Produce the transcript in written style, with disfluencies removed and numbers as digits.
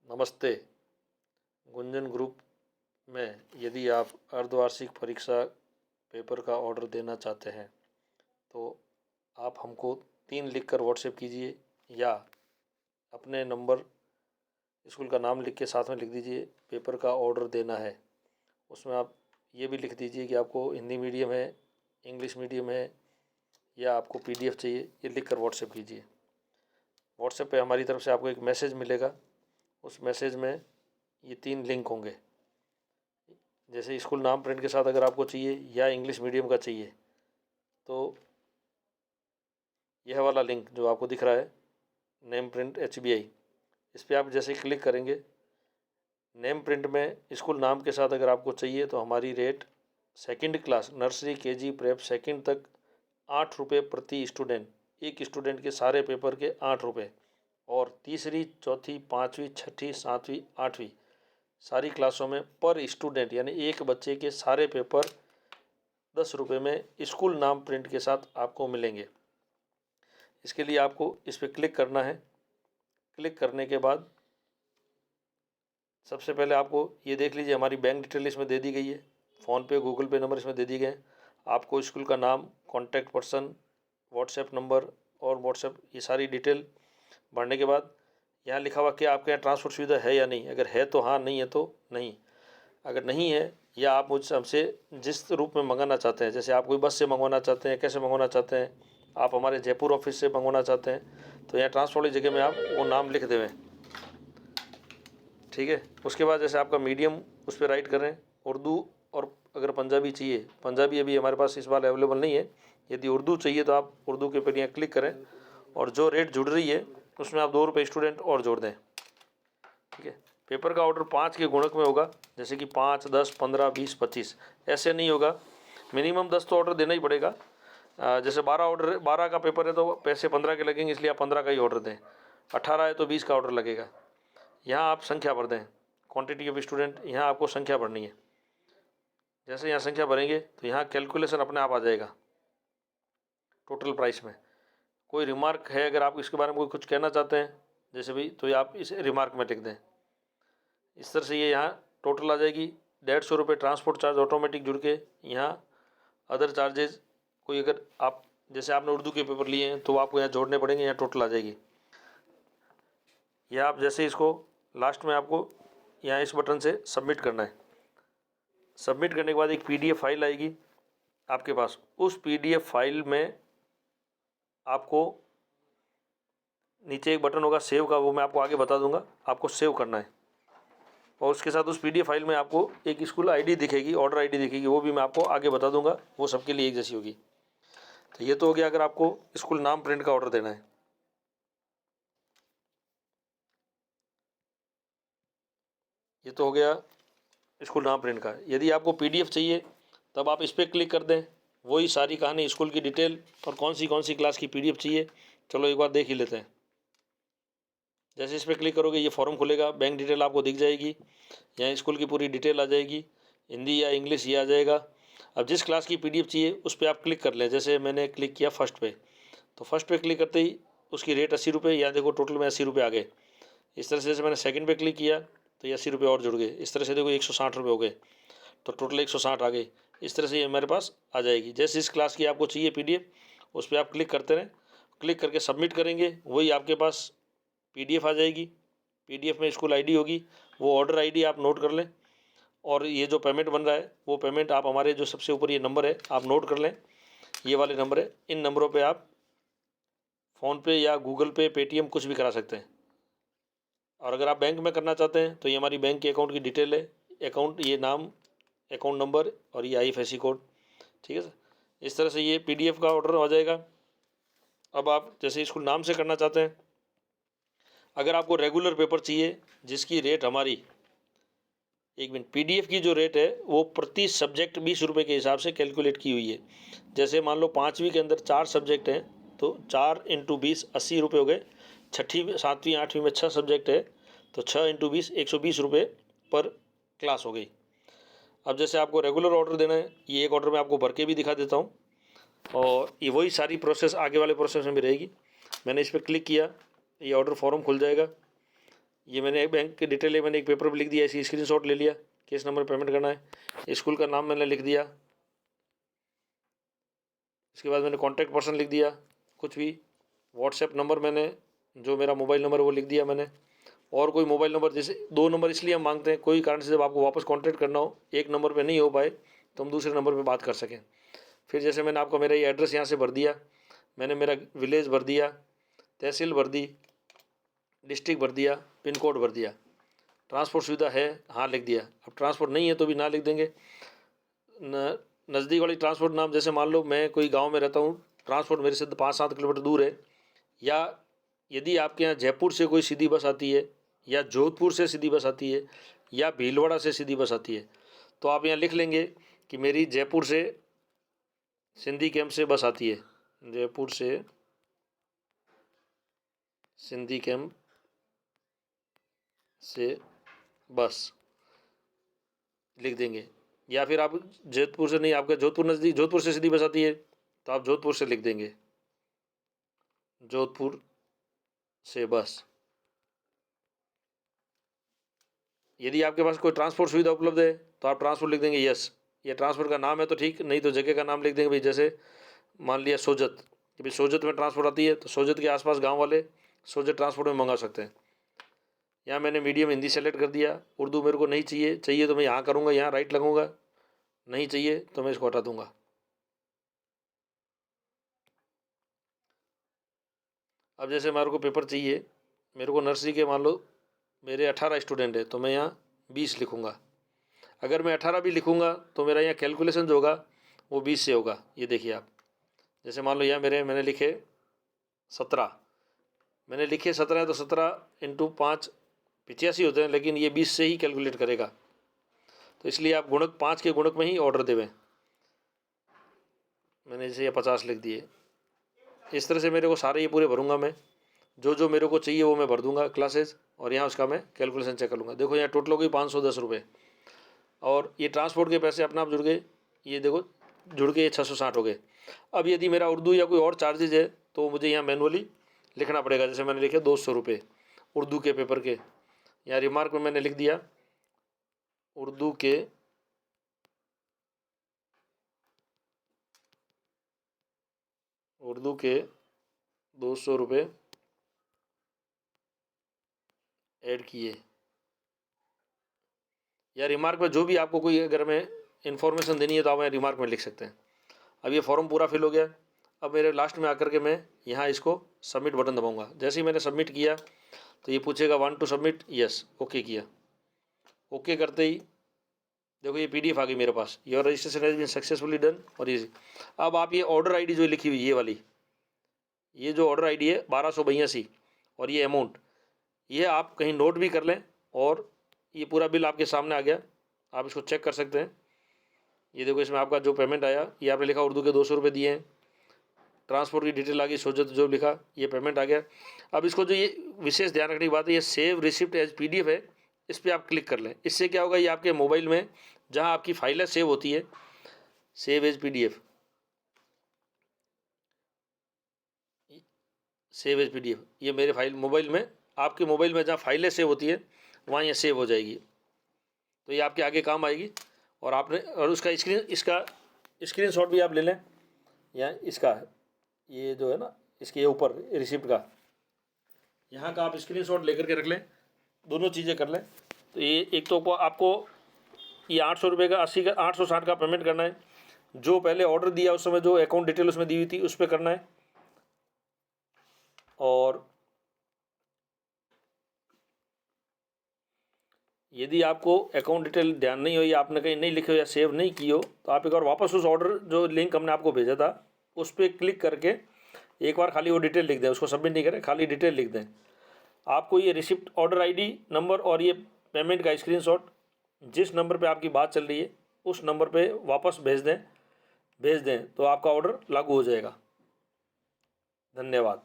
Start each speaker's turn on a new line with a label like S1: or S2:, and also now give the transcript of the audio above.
S1: नमस्ते। गुंजन ग्रुप में यदि आप अर्धवार्षिक परीक्षा पेपर का ऑर्डर देना चाहते हैं तो आप हमको 3 लिख कर व्हाट्सएप कीजिए या अपने नंबर स्कूल का नाम लिख के साथ में लिख दीजिए पेपर का ऑर्डर देना है। उसमें आप ये भी लिख दीजिए कि आपको हिंदी मीडियम है, इंग्लिश मीडियम है या आपको PDF चाहिए, ये लिख कर व्हाट्सएप कीजिए। व्हाट्सएप पे हमारी तरफ से आपको एक मैसेज मिलेगा, उस मैसेज में ये 3 लिंक होंगे। जैसे स्कूल नाम प्रिंट के साथ अगर आपको चाहिए या इंग्लिश मीडियम का चाहिए तो यह वाला लिंक जो आपको दिख रहा है नेम प्रिंट HBI, इस पर आप जैसे क्लिक करेंगे नेम प्रिंट में स्कूल नाम के साथ अगर आपको चाहिए तो हमारी rate second class nursery KG prep second तक 8 रुपये प्रति स्टूडेंट, एक स्टूडेंट के सारे पेपर के 8 रुपये, और तीसरी चौथी पाँचवीं छठी सातवीं आठवीं सारी क्लासों में पर स्टूडेंट यानी एक बच्चे के सारे पेपर 10 रुपये में स्कूल नाम प्रिंट के साथ आपको मिलेंगे। इसके लिए आपको इस पर क्लिक करना है। क्लिक करने के बाद सबसे पहले आपको ये देख लीजिए हमारी बैंक डिटेल इसमें दे दी गई है, फ़ोनपे गूगल पे नंबर इसमें दे दिए गए हैं। आपको स्कूल का नाम, कॉन्टैक्ट पर्सन, व्हाट्सएप नंबर और व्हाट्सएप ये सारी डिटेल भरने के बाद यहाँ लिखा हुआ क्या आपके यहाँ ट्रांसपोर्ट सुविधा है या नहीं, अगर है तो हाँ, नहीं है तो नहीं। अगर नहीं है या आप मुझसे हमसे जिस रूप में मंगाना चाहते हैं, जैसे आप कोई बस से मंगवाना चाहते हैं, कैसे मंगवाना चाहते हैं, आप हमारे जयपुर ऑफिस से मंगवाना चाहते हैं तो यहाँ ट्रांसपोर्ट की जगह में आप वो नाम लिख देवें, ठीक है। उसके बाद जैसे आपका मीडियम उस पर राइट करें, उर्दू, और अगर पंजाबी चाहिए, पंजाबी अभी हमारे पास इस बार अवेलेबल नहीं है, यदि उर्दू चाहिए तो आप उर्दू के ऊपर यहाँ क्लिक करें और जो रेट जुड़ रही है उसमें आप 2 रुपये स्टूडेंट और जोड़ दें, ठीक है। पेपर का ऑर्डर 5 के गुणक में होगा, जैसे कि 5, 10, 15, 20, 25 ऐसे नहीं होगा, मिनिमम 10 तो ऑर्डर देना ही पड़ेगा। जैसे 12 का पेपर है तो पैसे 15 के लगेंगे, इसलिए आप 15 का ही ऑर्डर दें। 18 है तो 20 का ऑर्डर लगेगा। यहाँ आप संख्या भर दें, क्वांटिटी ऑफ स्टूडेंट, यहाँ आपको संख्या भरनी है। जैसे यहाँ संख्या भरेंगे तो यहाँ कैलकुलेशन अपने आप आ जाएगा टोटल प्राइस में। कोई रिमार्क है अगर आप इसके बारे में कोई कुछ कहना चाहते हैं जैसे भी, तो आप इसे रिमार्क में लिख दें। इस तरह से ये यहाँ टोटल आ जाएगी। 150 रुपये ट्रांसपोर्ट चार्ज ऑटोमेटिक जुड़ के, यहाँ अदर चार्जेज कोई अगर आप जैसे आपने उर्दू के पेपर लिए हैं तो आपको यहाँ जोड़ने पड़ेंगे, यहाँ टोटल आ जाएगी। यह आप जैसे इसको लास्ट में आपको यहाँ इस बटन से सबमिट करना है। सबमिट करने के बाद एक PDF फाइल आएगी आपके पास, उस PDF फाइल में आपको नीचे एक बटन होगा सेव का, वो मैं आपको आगे बता दूंगा, आपको सेव करना है। और उसके साथ उस PDF फाइल में आपको एक स्कूल ID दिखेगी, ऑर्डर ID दिखेगी, वो भी मैं आपको आगे बता दूंगा, वो सबके लिए एक जैसी होगी। तो ये तो हो गया अगर आपको स्कूल नाम प्रिंट का ऑर्डर देना है। ये तो हो गया स्कूल नाम प्रिंट का। यदि आपको PDF चाहिए तब आप इस पर क्लिक कर दें, वही सारी कहानी स्कूल की डिटेल और कौन सी क्लास की PDF चाहिए, चलो एक बार देख ही लेते हैं। जैसे इस पर क्लिक करोगे ये फॉर्म खुलेगा, बैंक डिटेल आपको दिख जाएगी, यहाँ स्कूल की पूरी डिटेल आ जाएगी, हिंदी या इंग्लिश ये आ जाएगा। अब जिस क्लास की PDF चाहिए उस पर आप क्लिक कर लें। जैसे मैंने क्लिक किया फर्स्ट पे, तो फर्स्ट पे क्लिक करते ही उसकी रेट 80 रुपये, यहाँ देखो टोटल में 80 रुपये आ गए। इस तरह से जैसे मैंने सेकंड पे क्लिक किया तो ये 80 रुपये और जुड़ गए। इस तरह से देखो 160 रुपये हो गए, तो टोटल 160 आ गए। इस तरह से ये मेरे पास आ जाएगी। जैसे इस क्लास की आपको चाहिए PDF, उस पर आप क्लिक करते रहें, क्लिक करके सबमिट करेंगे, वही आपके पास PDF आ जाएगी। PDF में स्कूल ID होगी, वो ऑर्डर ID आप नोट कर लें, और ये जो पेमेंट बन रहा है वो पेमेंट आप हमारे जो सबसे ऊपर ये नंबर है आप नोट कर लें, ये वाले नंबर है, इन नंबरों पे आप फ़ोनपे या गूगल पे, पेटीएम कुछ भी करा सकते हैं। और अगर आप बैंक में करना चाहते हैं तो ये हमारी बैंक के अकाउंट की डिटेल है, अकाउंट ये नाम, अकाउंट नंबर और ये IFSC कोड, ठीक है सर। इस तरह से ये PDF का ऑर्डर हो जाएगा। अब आप जैसे स्कूल नाम से करना चाहते हैं, अगर आपको रेगुलर पेपर चाहिए जिसकी रेट हमारी एक मिनट PDF की जो रेट है वो प्रति सब्जेक्ट 20 रुपये के हिसाब से कैलकुलेट की हुई है। जैसे मान लो 5वीं के अंदर 4 सब्जेक्ट हैं तो 4 × 20 80 रुपये हो गए। छठी 7वीं 8वीं में 6 सब्जेक्ट है तो 6 × 20 120 रुपये पर क्लास हो गई। अब जैसे आपको रेगुलर ऑर्डर देना है, ये एक ऑर्डर मैं आपको भर के भी दिखा देता हूँ, और ये वही सारी प्रोसेस आगे वाले प्रोसेस में भी रहेगी। मैंने इस पर क्लिक किया, ये ऑर्डर फॉर्म खुल जाएगा। ये मैंने एक बैंक की डिटेल है, मैंने एक पेपर पर लिख दिया, इसी स्क्रीनशॉट ले लिया, किस नंबर पेमेंट करना है। स्कूल का नाम मैंने लिख दिया, इसके बाद मैंने कॉन्टैक्ट पर्सन लिख दिया, कुछ भी व्हाट्सएप नंबर मैंने जो मेरा मोबाइल नंबर है वो लिख दिया मैंने। और कोई मोबाइल नंबर, जैसे 2 नंबर इसलिए हम मांगते हैं, कोई कारण से जब आपको वापस कॉन्टैक्ट करना हो, एक नंबर पे नहीं हो पाए तो हम दूसरे नंबर पे बात कर सकें। फिर जैसे मैंने आपको मेरा ये एड्रेस यहाँ से भर दिया, मैंने मेरा विलेज भर दिया, तहसील भर दी, डिस्ट्रिक्ट भर दिया, पिन कोड भर दिया। ट्रांसपोर्ट सुविधा है हाँ लिख दिया। अब ट्रांसपोर्ट नहीं है तो भी ना लिख देंगे। नज़दीक वाली ट्रांसपोर्ट नाम, जैसे मान लो मैं कोई गांव में रहता हूँ, ट्रांसपोर्ट मेरे से 5-7 किलोमीटर दूर है, या यदि आपके यहाँ जयपुर से कोई सीधी बस आती है, या जोधपुर से सीधी बस आती है, या भीलवाड़ा से सीधी बस आती है, तो आप यहाँ लिख लेंगे कि मेरी जयपुर से सिंधी कैंप से बस आती है, जयपुर से सिंधी कैंप से बस लिख देंगे। या फिर आप जोधपुर से नहीं, आपका जोधपुर नज़दीक, जोधपुर से सीधी बस आती है तो आप जोधपुर से लिख देंगे, जोधपुर से बस। यदि आपके पास कोई ट्रांसपोर्ट सुविधा उपलब्ध है तो आप ट्रांसपोर्ट लिख देंगे यस। ये ट्रांसपोर्ट का नाम है तो ठीक, नहीं तो जगह का नाम लिख देंगे भाई। जैसे मान लिया सोजत, कि भाई सोजत में ट्रांसपोर्ट आती है तो सोजत के आसपास गांव वाले सोजत ट्रांसपोर्ट में मंगा सकते हैं। यहाँ मैंने मीडियम हिंदी सेलेक्ट कर दिया, उर्दू मेरे को नहीं चाहिए, चाहिए तो मैं यहाँ करूँगा, यहाँ राइट लगूँगा, नहीं चाहिए तो मैं इसको हटा दूँगा। अब जैसे मेरे को पेपर चाहिए, मेरे को नर्सरी के मान लो मेरे 18 स्टूडेंट है तो मैं यहाँ 20 लिखूँगा। अगर मैं 18 भी लिखूँगा तो मेरा यहाँ कैलकुलेशन जो होगा वो 20 से होगा। ये देखिए आप, जैसे मान लो यहाँ मैंने लिखे 17, मैंने लिखे 17 है तो 17 इंटू 5 85 होते हैं, लेकिन ये 20 से ही कैलकुलेट करेगा। तो इसलिए आप गुणक 5 के गुणक में ही ऑर्डर देवें। मैंने जैसे ये 50 लिख दिए। इस तरह से मेरे को सारे ये पूरे भरूँगा मैं, जो जो मेरे को चाहिए वो मैं भर दूँगा क्लासेज, और यहाँ उसका मैं कैलकुलेशन चेक कर लूँगा। देखो यहाँ टोटल हो गई 510 रुपये, और ये ट्रांसपोर्ट के पैसे अपने आप जुड़ गए। ये देखो जुड़ के ये 660 हो गए। अब यदि मेरा उर्दू या कोई और चार्जेज है तो मुझे यहाँ मैनुअली लिखना पड़ेगा। जैसे मैंने लिखे 200 रुपये उर्दू के पेपर के, यहाँ रिमार्क में मैंने लिख दिया उर्दू के उर्दू के 200 रुपये ऐड किए, या रिमार्क में जो भी आपको कोई अगर हमें इन्फॉर्मेशन देनी है तो आप यहाँ रिमार्क में लिख सकते हैं। अब ये फॉर्म पूरा फिल हो गया। अब मेरे लास्ट में आकर के मैं यहाँ इसको सबमिट बटन दबाऊंगा। जैसे ही मैंने सबमिट किया तो ये पूछेगा want to submit, yes, okay किया। ओके करते ही देखो ये PDF आ गई मेरे पास, your registration has been successfully done. और ये अब आप ये ऑर्डर ID जो लिखी हुई ये वाली, ये जो ऑर्डर ID है 1282, और ये अमाउंट, ये आप कहीं नोट भी कर लें, और ये पूरा बिल आपके सामने आ गया, आप इसको चेक कर सकते हैं। ये देखो इसमें आपका जो पेमेंट आया, ये आपने लिखा उर्दू के 200 रुपये दिए हैं, ट्रांसपोर्ट की डिटेल आ गई, सोजत जो लिखा, ये पेमेंट आ गया। अब इसको जो ये विशेष ध्यान रखने की बात है, ये सेव रिसिप्ट एज PDF है, इस पर आप क्लिक कर लें। इससे क्या होगा, ये आपके मोबाइल में जहाँ आपकी फाइलें सेव होती है, save as PDF, save as PDF, ये मेरे फाइल मोबाइल में, आपके मोबाइल में जहाँ फाइलें सेव होती है वहाँ ये सेव हो जाएगी, तो ये आपके आगे काम आएगी। और आपने और उसका इसका स्क्रीनशॉट भी आप ले लें, या इसका ये जो है ना, इसके ये ऊपर रिसिप्ट का, यहाँ का आप स्क्रीनशॉट लेकर के रख लें, दोनों चीज़ें कर लें। तो ये एक तो आपको ये 800 रुपये का 860 का पेमेंट करना है, जो पहले ऑर्डर दिया उस समय जो अकाउंट डिटेल उसमें दी हुई थी उस पर करना है। और यदि आपको अकाउंट डिटेल ध्यान नहीं हो, या आपने कहीं नहीं लिखे हो या सेव नहीं की हो, तो आप एक बार वापस उस ऑर्डर जो लिंक हमने आपको भेजा था उस पर क्लिक करके एक बार खाली वो डिटेल लिख दें, उसको सबमिट नहीं करें, खाली डिटेल लिख दें। आपको ये रिसिप्ट ऑर्डर ID नंबर और ये पेमेंट का स्क्रीनशॉट जिस नंबर पे आपकी बात चल रही है उस नंबर पे वापस भेज दें तो आपका ऑर्डर लागू हो जाएगा। धन्यवाद।